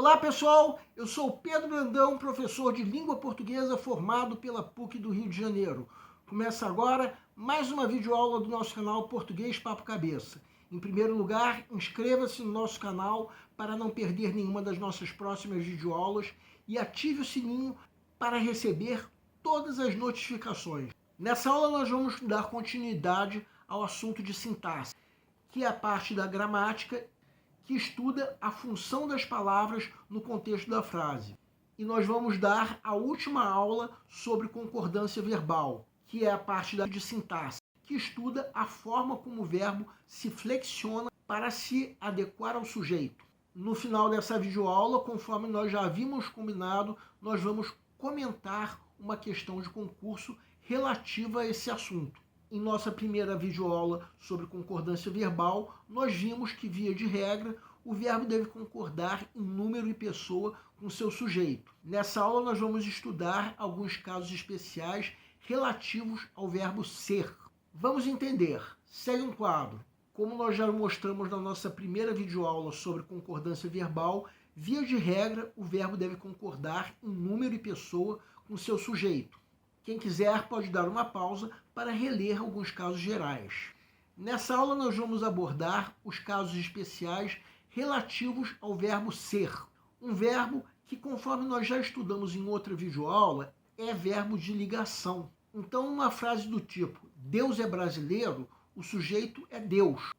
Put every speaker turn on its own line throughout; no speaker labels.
Olá pessoal, eu sou o Pedro Brandão, professor de língua portuguesa formado pela PUC do Rio de Janeiro. Começa agora mais uma videoaula do nosso canal Português Papo Cabeça. Em primeiro lugar, inscreva-se no nosso canal para não perder nenhuma das nossas próximas videoaulas e ative o sininho para receber todas as notificações. Nessa aula nós vamos dar continuidade ao assunto de sintaxe, que é a parte da gramática que estuda a função das palavras no contexto da frase. E nós vamos dar a última aula sobre concordância verbal, que é a parte de sintaxe, que estuda a forma como o verbo se flexiona para se adequar ao sujeito. No final dessa videoaula, conforme nós já havíamos combinado, nós vamos comentar uma questão de concurso relativa a esse assunto. Em nossa primeira videoaula sobre concordância verbal, nós vimos que, via de regra, o verbo deve concordar em número e pessoa com seu sujeito. Nessa aula nós vamos estudar alguns casos especiais relativos ao verbo ser. Vamos entender. Segue um quadro. Como nós já mostramos na nossa primeira videoaula sobre concordância verbal, via de regra, o verbo deve concordar em número e pessoa com seu sujeito. Quem quiser pode dar uma pausa para reler alguns casos gerais. Nessa aula nós vamos abordar os casos especiais relativos ao verbo ser. Um verbo que, conforme nós já estudamos em outra videoaula, é verbo de ligação. Então, uma frase do tipo Deus é brasileiro, o sujeito é Deus.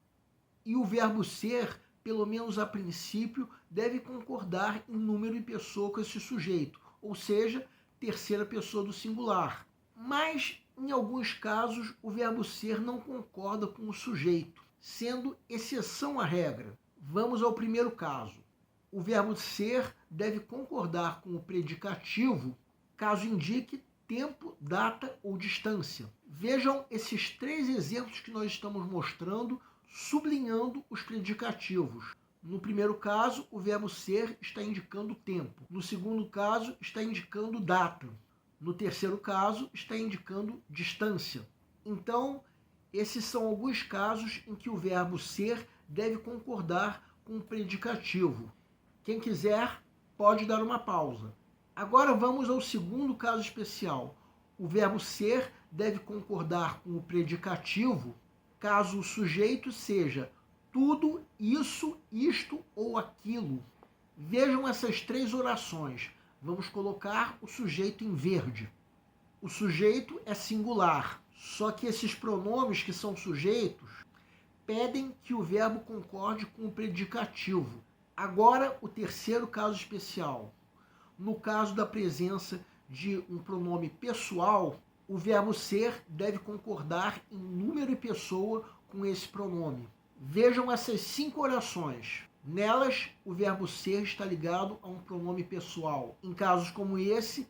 E o verbo ser, pelo menos a princípio, deve concordar em número e pessoa com esse sujeito, ou seja, terceira pessoa do singular. Mas, em alguns casos, o verbo ser não concorda com o sujeito, sendo exceção à regra. Vamos ao primeiro caso. O verbo ser deve concordar com o predicativo caso indique tempo, data ou distância. Vejam esses três exemplos que nós estamos mostrando, sublinhando os predicativos. No primeiro caso, o verbo ser está indicando tempo. No segundo caso, está indicando data. No terceiro caso, está indicando distância. Então, esses são alguns casos em que o verbo ser deve concordar com o predicativo. Quem quiser, pode dar uma pausa. Agora vamos ao segundo caso especial. O verbo ser deve concordar com o predicativo caso o sujeito seja tudo, isso, isto ou aquilo. Vejam essas três orações. Vamos colocar o sujeito em verde. O sujeito é singular, só que esses pronomes que são sujeitos pedem que o verbo concorde com o predicativo. Agora, o terceiro caso especial. No caso da presença de um pronome pessoal, o verbo ser deve concordar em número e pessoa com esse pronome. Vejam essas 5 orações. Nelas, o verbo ser está ligado a um pronome pessoal. Em casos como esse,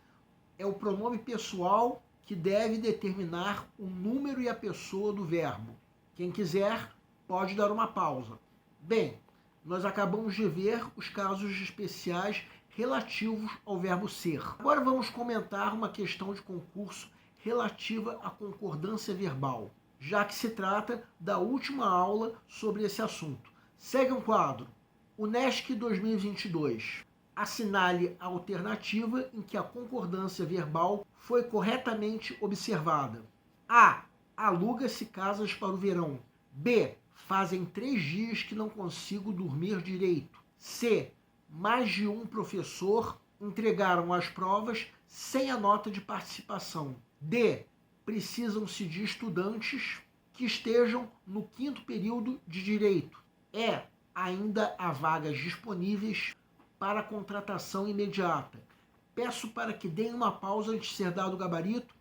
é o pronome pessoal que deve determinar o número e a pessoa do verbo. Quem quiser, pode dar uma pausa. Bem, nós acabamos de ver os casos especiais relativos ao verbo ser. Agora vamos comentar uma questão de concurso relativa à concordância verbal, já que se trata da última aula sobre esse assunto. Segue um quadro. UNESC 2022. Assinale a alternativa em que a concordância verbal foi corretamente observada. A. Aluga-se casas para o verão. B. Fazem 3 dias que não consigo dormir direito. C. Mais de um professor entregaram as provas sem a nota de participação. D. Precisam-se de estudantes que estejam no 5º período de direito. E. Ainda há vagas disponíveis para contratação imediata. Peço para que deem uma pausa antes de ser dado o gabarito.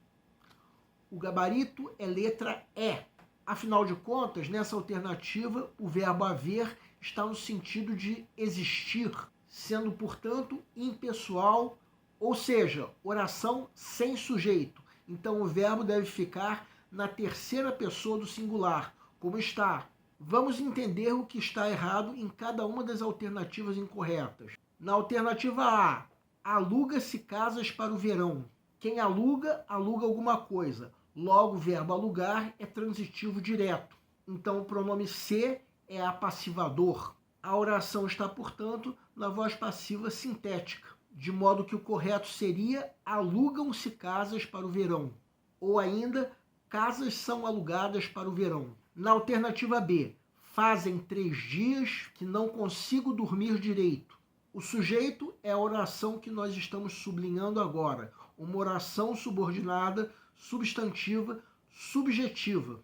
O gabarito é letra E. Afinal de contas, nessa alternativa, o verbo haver está no sentido de existir, sendo, portanto, impessoal, ou seja, oração sem sujeito. Então, o verbo deve ficar na terceira pessoa do singular, como está. Vamos entender o que está errado em cada uma das alternativas incorretas. Na alternativa A, aluga-se casas para o verão. Quem aluga, aluga alguma coisa. Logo, o verbo alugar é transitivo direto. Então, o pronome se é apassivador. A oração está, portanto, na voz passiva sintética, de modo que o correto seria alugam-se casas para o verão, ou ainda casas são alugadas para o verão. Na alternativa B, fazem 3 dias que não consigo dormir direito. O sujeito é a oração que nós estamos sublinhando agora, uma oração subordinada, substantiva, subjetiva.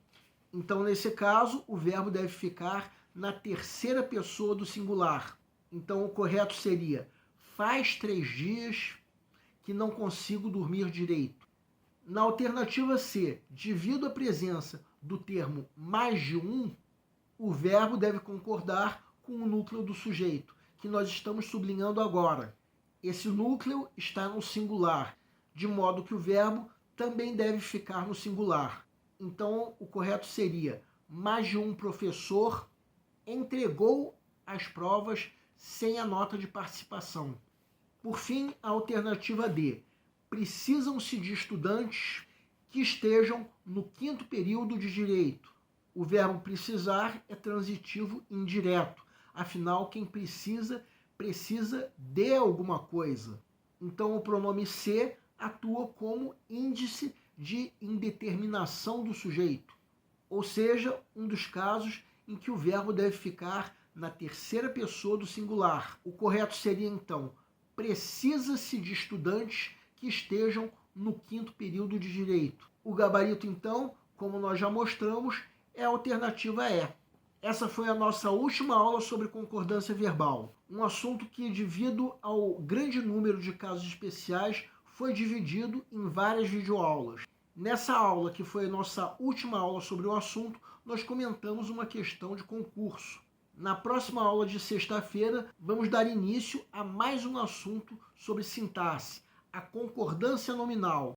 Então, nesse caso, o verbo deve ficar na terceira pessoa do singular. Então, o correto seria: faz 3 dias que não consigo dormir direito. Na alternativa C, devido à presença do termo mais de um, o verbo deve concordar com o núcleo do sujeito, que nós estamos sublinhando agora. Esse núcleo está no singular, de modo que o verbo também deve ficar no singular. Então, o correto seria: mais de um professor entregou as provas sem a nota de participação. Por fim, a alternativa D. Precisam-se de estudantes que estejam no 5º período de direito. O verbo precisar é transitivo indireto. Afinal, quem precisa de alguma coisa. Então, o pronome se atua como índice de indeterminação do sujeito, ou seja, um dos casos em que o verbo deve ficar na terceira pessoa do singular. O correto seria, então, precisa-se de estudantes que estejam no 5º período de direito. O gabarito, então, como nós já mostramos, é a alternativa E. Essa foi a nossa última aula sobre concordância verbal, um assunto que, devido ao grande número de casos especiais, foi dividido em várias videoaulas. Nessa aula, que foi a nossa última aula sobre o assunto, nós comentamos uma questão de concurso. Na próxima aula de sexta-feira, vamos dar início a mais um assunto sobre sintaxe, a concordância nominal.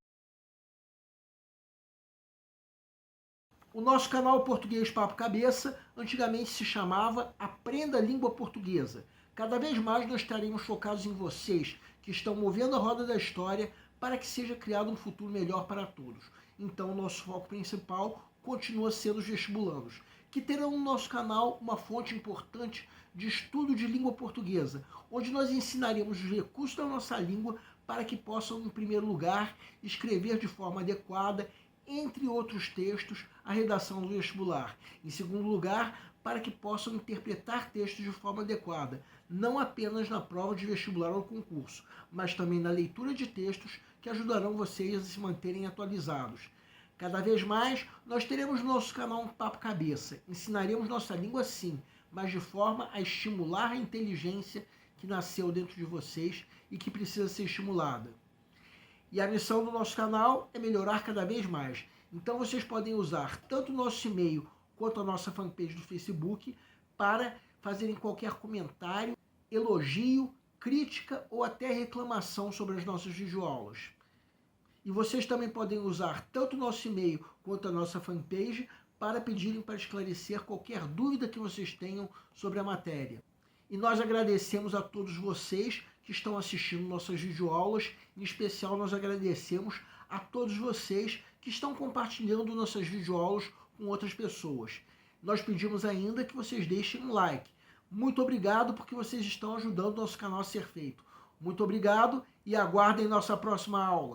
O nosso canal Português Papo Cabeça antigamente se chamava Aprenda a Língua Portuguesa. Cada vez mais nós estaremos focados em vocês que estão movendo a roda da história para que seja criado um futuro melhor para todos. Então, o nosso foco principal continua sendo os vestibulandos, que terão no nosso canal uma fonte importante de estudo de língua portuguesa, onde nós ensinaremos os recursos da nossa língua para que possam, em primeiro lugar, escrever de forma adequada, entre outros textos, a redação do vestibular. Em segundo lugar, para que possam interpretar textos de forma adequada, não apenas na prova de vestibular ou concurso, mas também na leitura de textos que ajudarão vocês a se manterem atualizados. Cada vez mais, nós teremos no nosso canal um Papo Cabeça. Ensinaremos nossa língua sim, mas de forma a estimular a inteligência que nasceu dentro de vocês e que precisa ser estimulada. E a missão do nosso canal é melhorar cada vez mais. Então vocês podem usar tanto o nosso e-mail quanto a nossa fanpage do Facebook para fazerem qualquer comentário, elogio, crítica ou até reclamação sobre as nossas videoaulas. E vocês também podem usar tanto o nosso e-mail quanto a nossa fanpage para pedirem para esclarecer qualquer dúvida que vocês tenham sobre a matéria. E nós agradecemos a todos vocês que estão assistindo nossas videoaulas. Em especial, nós agradecemos a todos vocês que estão compartilhando nossas videoaulas com outras pessoas. Nós pedimos ainda que vocês deixem um like. Muito obrigado porque vocês estão ajudando o nosso canal a ser feito. Muito obrigado e aguardem nossa próxima aula.